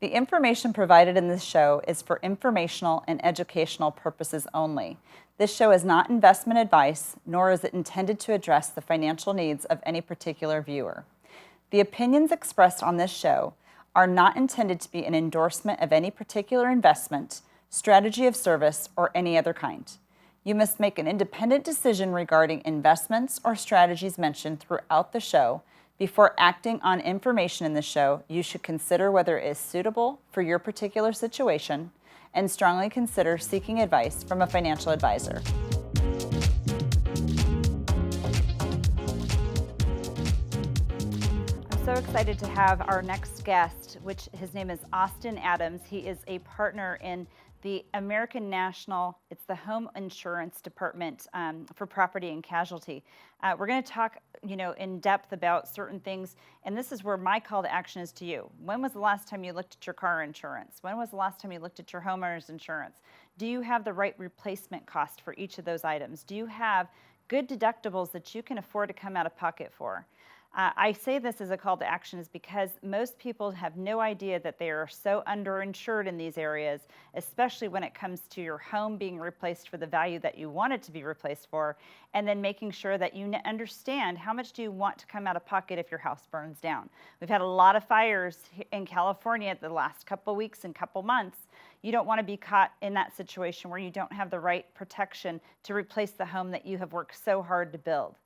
The information provided in this show is for informational and educational purposes only. This show is not investment advice, nor is it intended to address the financial needs of any particular viewer. The opinions expressed on this show are not intended to be an endorsement of any particular investment, strategy of service, or any other kind. You must make an independent decision regarding investments or strategies mentioned throughout the show. Before acting on information in the show, you should consider whether it is suitable for your particular situation and strongly consider seeking advice from a financial advisor. I'm so excited to have our next guest, which his name is Austin Adams. He is a partner in the American National, it's the Home Insurance Department for Property and Casualty. We're going to talk, in depth about certain things, and this is where my call to action is to you. When was the last time you looked at your car insurance? When was the last time you looked at your homeowner's insurance? Do you have the right replacement cost for each of those items? Do you have good deductibles that you can afford to come out of pocket for? I say this as a call to action is because most people have no idea that they are so underinsured in these areas, especially when it comes to your home being replaced for the value that you want it to be replaced for, and then making sure that you understand how much do you want to come out of pocket if your house burns down. We've had a lot of fires in California the last couple weeks and couple months. You don't want to be caught in that situation where you don't have the right protection to replace the home that you have worked so hard to build.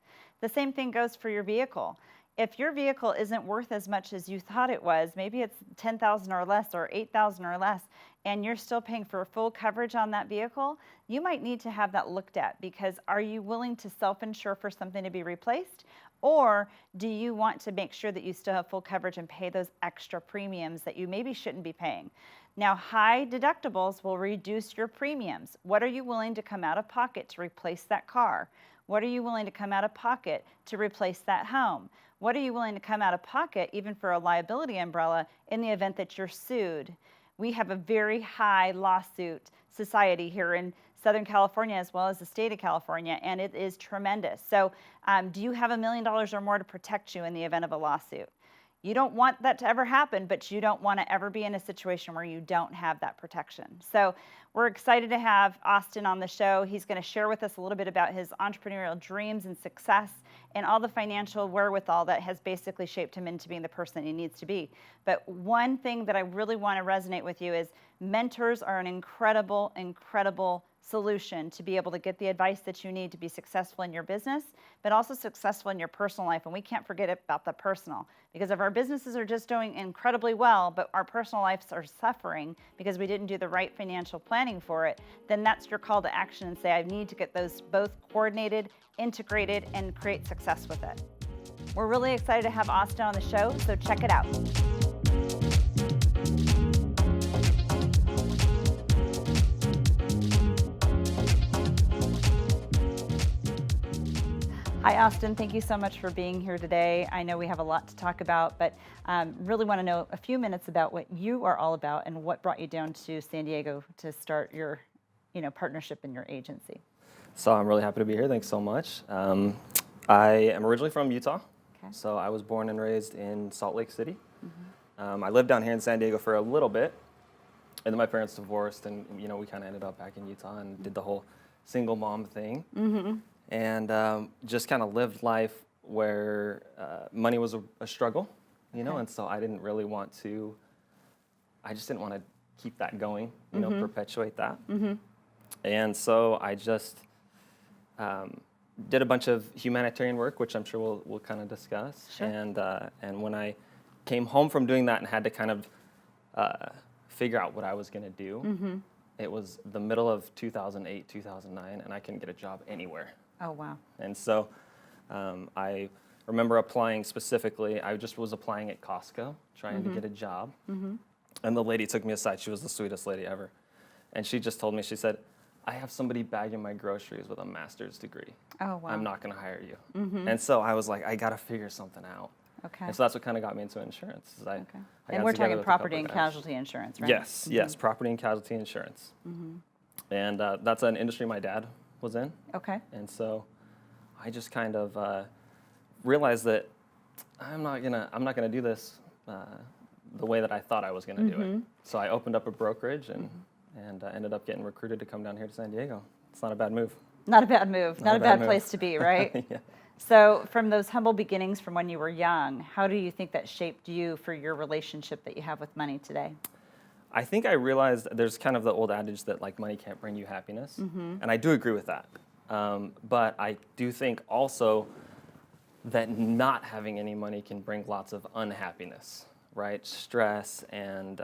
The same thing goes for your vehicle. If your vehicle isn't worth as much as you thought it was, maybe it's $10,000 or less or $8,000 or less, and you're still paying for full coverage on that vehicle, you might need to have that looked at, because are you willing to self-insure for something to be replaced? Or do you want to make sure that you still have full coverage and pay those extra premiums that you maybe shouldn't be paying? Now, high deductibles will reduce your premiums. What are you willing to come out of pocket to replace that car? What are you willing to come out of pocket to replace that home? What are you willing to come out of pocket even for a liability umbrella in the event that you're sued? We have a very high lawsuit society here in Southern California as well as the state of California, and it is tremendous. So do you have $1 million or more to protect you in the event of a lawsuit? You don't want that to ever happen, but you don't want to ever be in a situation where you don't have that protection. So we're excited to have Austin on the show. He's going to share with us a little bit about his entrepreneurial dreams and success and all the financial wherewithal that has basically shaped him into being the person that he needs to be. But one thing that I really want to resonate with you is mentors are an incredible, incredible solution to be able to get the advice that you need to be successful in your business, but also successful in your personal life. And we can't forget about the personal, because if our businesses are just doing incredibly well, but our personal lives are suffering because we didn't do the right financial planning for it, then that's your call to action and say, I need to get those both coordinated, integrated, and create success with it. We're really excited to have Austin on the show, so check it out. Hi, Austin. Thank you so much for being here today. I know we have a lot to talk about, but really want to know a few minutes about what you are all about and what brought you down to San Diego to start your, partnership in your agency. So I'm really happy to be here. Thanks so much. I am originally from Utah. Okay. So I was born and raised in Salt Lake City. Mm-hmm. I lived down here in San Diego for a little bit, and then my parents divorced, and we kind of ended up back in Utah and did the whole single mom thing. Mm-hmm. And just kind of lived life where money was a struggle, and so I didn't really want to, I just didn't want to keep that going, perpetuate that. Mm-hmm. And so I just did a bunch of humanitarian work, which I'm sure we'll kind of discuss. Sure. And when I came home from doing that and had to kind of figure out what I was going to do, mm-hmm. It was the middle of 2008, 2009, and I couldn't get a job anywhere. Oh, wow. And so I remember applying specifically. I just was applying at Costco, trying mm-hmm. to get a job. Mm-hmm. And the lady took me aside. She was the sweetest lady ever. And she just told me, she said, I have somebody bagging my groceries with a master's degree. Oh, wow. I'm not going to hire you. Mm-hmm. And so I was like, I got to figure something out. Okay. And so that's what kind of got me into insurance. And we're talking property and casualty insurance, right? Yes, mm-hmm. yes, property and casualty insurance. Mm-hmm. And that's an industry my dad was in. Okay. And so I just kind of realized that I'm not gonna do this the way that I thought I was going to do it. So I opened up a brokerage and ended up getting recruited to come down here to San Diego. It's not a bad move. Not a bad move. Not a bad move. place to be, right? Yeah. So from those humble beginnings from when you were young, how do you think that shaped you for your relationship that you have with money today? I think I realized there's kind of the old adage that like money can't bring you happiness, and I do agree with that. But I do think also that not having any money can bring lots of unhappiness, right? Stress, and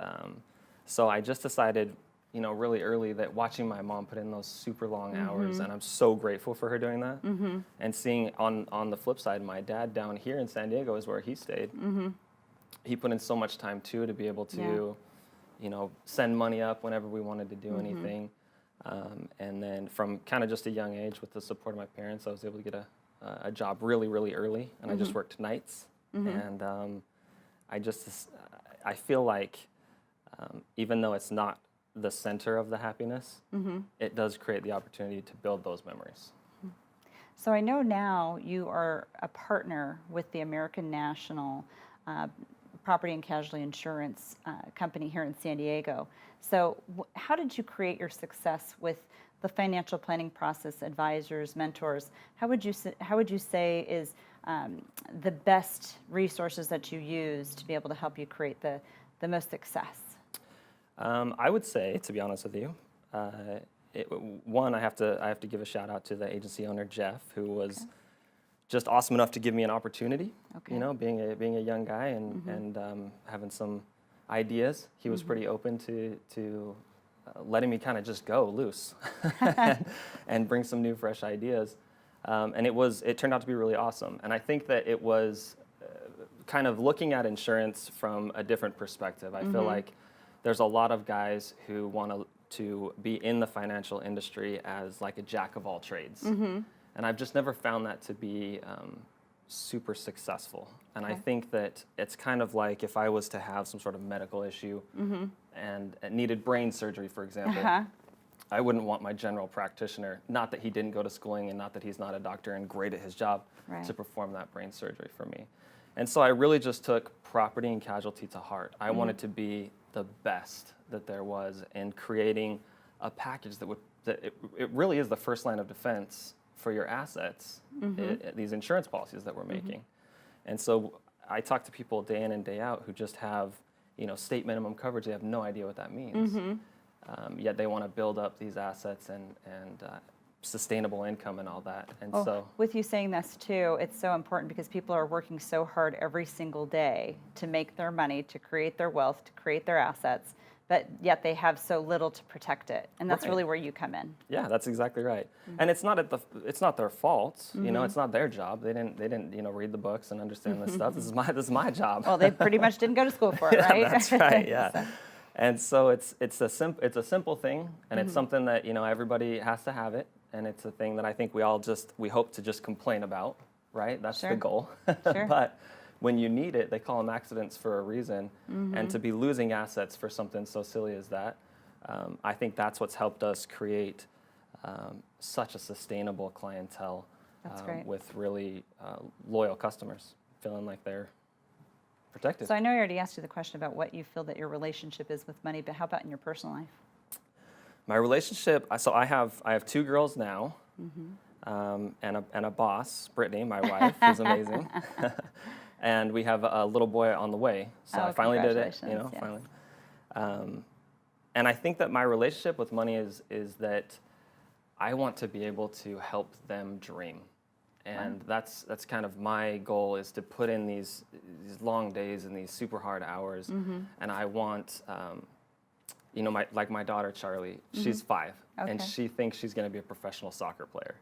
so I just decided, really early that watching my mom put in those super long hours, and I'm so grateful for her doing that. And seeing on the flip side, my dad down here in San Diego is where he stayed. He put in so much time too to be able to, send money up whenever we wanted to do anything. And then from kind of just a young age, with the support of my parents, I was able to get a job really, really early, and I just worked nights. And I feel like even though it's not the center of the happiness, it does create the opportunity to build those memories. So I know now you are a partner with the American National Property and Casualty Insurance Company here in San Diego. So how did you create your success with the financial planning process, advisors, mentors? How would you say is the best resources that you use to be able to help you create the most success? I would say, to be honest with you, one, I have to give a shout out to the agency owner, Jeff, who was just awesome enough to give me an opportunity. Being a young guy and having some ideas, he was pretty open to letting me kind of just go loose and bring some new, fresh ideas. And it turned out to be really awesome. And I think that it was kind of looking at insurance from a different perspective. I feel like there's a lot of guys who want to be in the financial industry as like a jack of all trades. And I've just never found that to be super successful. And I think that it's kind of like if I was to have some sort of medical issue and needed brain surgery, for example, I wouldn't want my general practitioner, not that he didn't go to schooling and not that he's not a doctor and great at his job, to perform that brain surgery for me. And so I really just took property and casualty to heart. I wanted to be the best that there was in creating a package that it really is the first line of defense for your assets, these insurance policies that we're making. And so I talk to people day in and day out who just have, state minimum coverage. They have no idea what that means. Yet they want to build up these assets and sustainable income and all that. And so with you saying this too, it's so important because people are working so hard every single day to make their money, to create their wealth, to create their assets, but yet they have so little to protect it. And that's really where you come in. Yeah, that's exactly right. And it's not their fault. It's not their job. They didn't read the books and understand this stuff. This is my job. Well, they pretty much didn't go to school for it, right? That's right. Yeah. And so it's a simple thing, and it's something that everybody has to have it, and it's a thing that I think we hope to just complain about, right? That's the goal. But when you need it, they call them accidents for a reason, and to be losing assets for something so silly as that, I think that's what's helped us create such a sustainable clientele with really loyal customers, feeling like they're protected. So I know I already asked you the question about what you feel that your relationship is with money, but how about in your personal life? My relationship, so I have two girls now, and a boss, Brittany, my wife, who's amazing. And we have a little boy on the way. So I finally did it, finally. And I think that my relationship with money is that I want to be able to help them dream. And that's kind of my goal, is to put in these long days and these super hard hours. And I want, my daughter, Charlie, she's 5. And she thinks she's going to be a professional soccer player.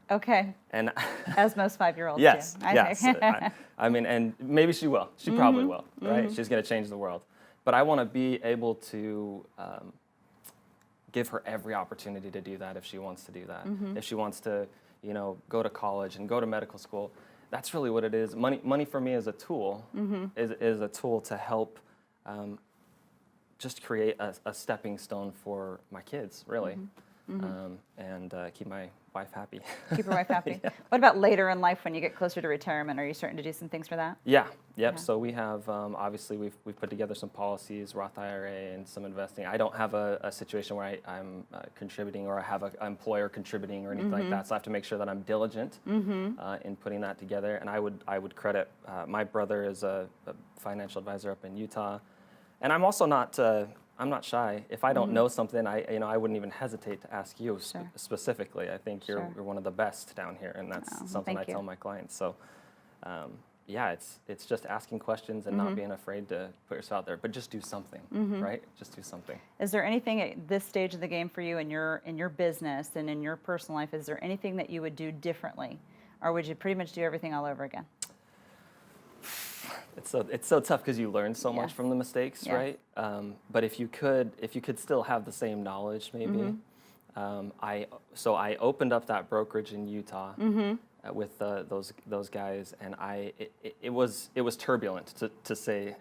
And as most 5-year-olds yes, do. Yes. I mean, and maybe she will. She probably will, right? She's going to change the world. But I want to be able to give her every opportunity to do that if she wants to do that. If she wants to, go to college and go to medical school, that's really what it is. Money for me is a tool, is a tool to help just create a stepping stone for my kids, really. and keep my wife happy. Keep your wife happy. Yeah. What about later in life when you get closer to retirement? Are you starting to do some things for that? Yeah, yep. Yeah. So we have, obviously, we've put together some policies, Roth IRA, and some investing. I don't have a situation where I'm contributing, or I have an employer contributing or anything like that. So I have to make sure that I'm diligent in putting that together. And I would credit my brother is a financial advisor up in Utah, and I'm also not. I'm not shy. If I don't know something, I wouldn't even hesitate to ask you specifically. I think you're one of the best down here, and that's something I tell my clients. So, yeah, it's just asking questions and not being afraid to put yourself out there, but just do something, right? Just do something. Is there anything at this stage of the game for you in your business and in your personal life? Is there anything that you would do differently, or would you pretty much do everything all over again? It's so tough because you learn so much from the mistakes, right? But if you could still have the same knowledge, maybe. I opened up that brokerage in Utah with those guys, and it was turbulent to say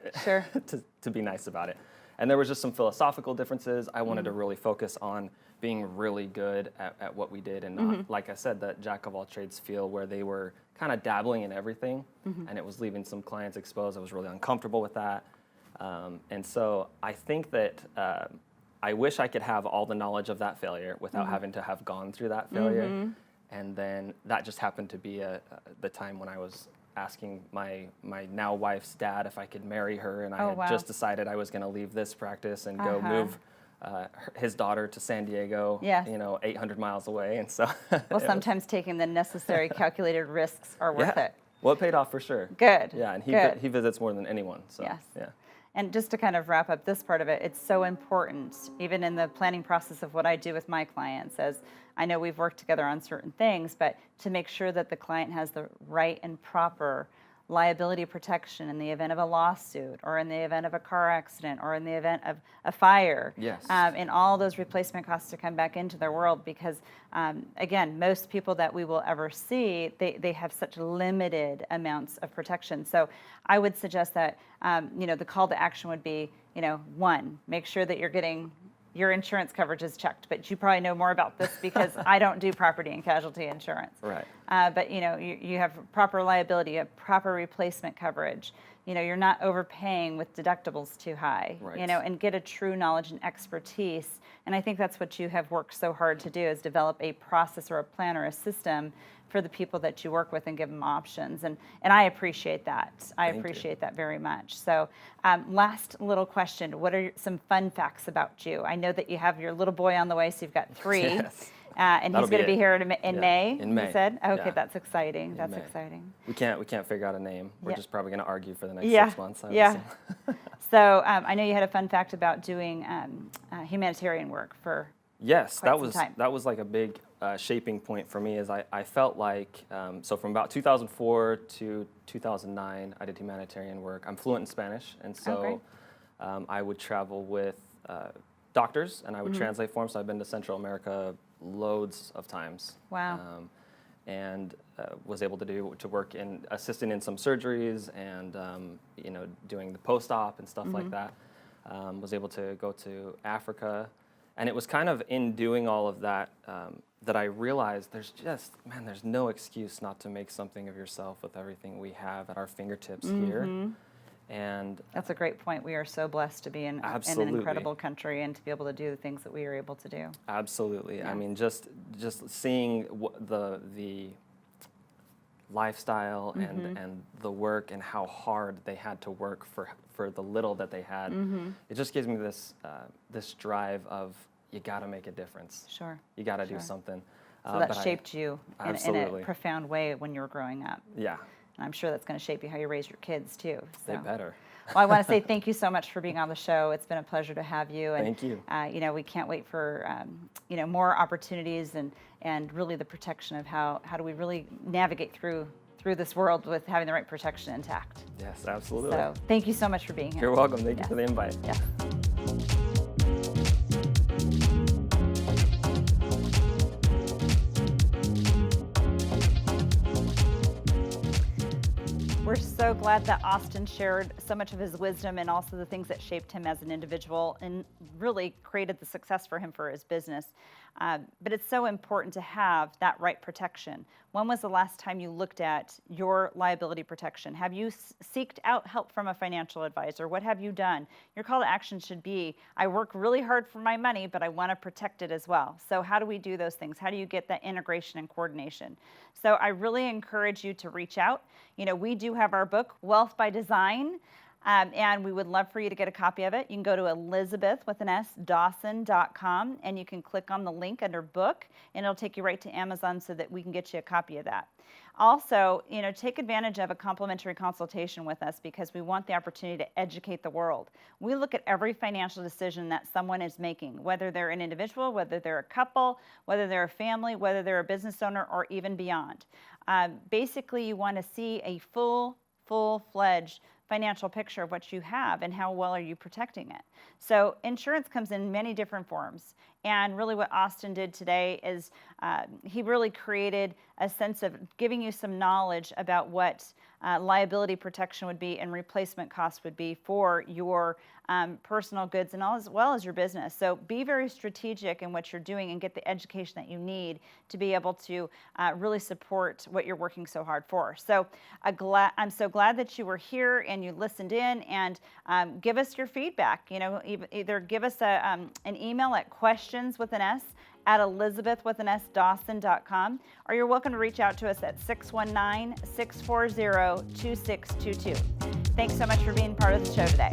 to be nice about it. And there was just some philosophical differences. I wanted to really focus on being really good at what we did, and not, like I said, that jack of all trades feel where they were kind of dabbling in everything, and it was leaving some clients exposed. I was really uncomfortable with that. And so I think that I wish I could have all the knowledge of that failure without having to have gone through that failure. And then that just happened to be the time when I was asking my now wife's dad if I could marry her, and I had just decided I was going to leave this practice and go move his daughter to San Diego, 800 miles away. And so well, sometimes taking the necessary calculated risks are worth it. Well, it paid off for sure. Good. Yeah, and he visits more than anyone. So yes. Yeah. And just to kind of wrap up this part of it, it's so important, even in the planning process of what I do with my clients, as I know we've worked together on certain things, but to make sure that the client has the right and proper liability protection in the event of a lawsuit, or in the event of a car accident, or in the event of a fire. Yes. And all those replacement costs to come back into their world, because again, most people that we will ever see, they have such limited amounts of protection. So I would suggest that the call to action would be, one, make sure that you're getting your insurance coverage is checked, but you probably know more about this because I don't do property and casualty insurance. Right. But you have proper liability, you have proper replacement coverage. You're not overpaying with deductibles too high. Right. And get a true knowledge and expertise. And I think that's what you have worked so hard to do, is develop a process or a plan or a system for the people that you work with and give them options. And I appreciate that. I appreciate that very much. So last little question, what are some fun facts about you? I know that you have your little boy on the way, so you've got 3. Yes. And he's going to be here in May. In May. You said? Okay, Yeah. that's exciting. In That's May. exciting. We can't figure out a name. We're just probably going to argue for the next 6 months. I would Yeah. assume. So I know you had a fun fact about doing humanitarian work for Yes, quite that some was time. that was like a big shaping point for me. Is I felt like so from about 2004 to 2009, I did humanitarian work. I'm fluent in Spanish, and so I would travel with doctors, and I would translate for them. So I've been to Central America loads of times. Wow. And was able to work in assisting in some surgeries, and doing the post-op and stuff like that. Was able to go to Africa, and it was kind of in doing all of that that I realized there's no excuse not to make something of yourself with everything we have at our fingertips here. And that's a great point. We are so blessed to be in an incredible country and to be able to do the things that we are able to do. Absolutely. Yeah. I mean, just seeing the lifestyle and the work and how hard they had to work for the little that they had, it just gives me this drive of, you got to make a difference. Sure. You got to do something. So that shaped you in absolutely. a profound way when you were growing up. Yeah. And I'm sure that's going to shape you how you raise your kids too. So. They better. Well, I want to say thank you so much for being on the show. It's been a pleasure to have you. And, thank you. We can't wait for more opportunities and really the protection of how do we really navigate through this world with having the right protection intact. Yes, absolutely. So thank you so much for being here. You're welcome. Thank you for the invite. Yeah. We're so so glad that Austin shared so much of his wisdom and also the things that shaped him as an individual and really created the success for him for his business. But it's so important to have that right protection. When was the last time you looked at your liability protection? Have you seeked out help from a financial advisor? What have you done? Your call to action should be, I work really hard for my money, but I want to protect it as well. So how do we do those things? How do you get that integration and coordination? So I really encourage you to reach out. We do have our book, Wealth by Design. And we would love for you to get a copy of it. You can go to Dawson.com and you can click on the link under book and it'll take you right to Amazon so that we can get you a copy of that. Also, take advantage of a complimentary consultation with us because we want the opportunity to educate the world. We look at every financial decision that someone is making, whether they're an individual, whether they're a couple, whether they're a family, whether they're a business owner, or even beyond. Basically, you want to see a full-fledged financial picture of what you have and how well are you protecting it. So insurance comes in many different forms. And really what Austin did today is he really created a sense of giving you some knowledge about what liability protection would be and replacement costs would be for your personal goods and as well as your business. So be very strategic in what you're doing and get the education that you need to be able to really support what you're working so hard for. So I'm so glad that you were here and you listened in, and give us your feedback. Either give us an email at questions@Elisabeth.Dawson.com, or you're welcome to reach out to us at 619-640-2622. Thanks so much for being part of the show today.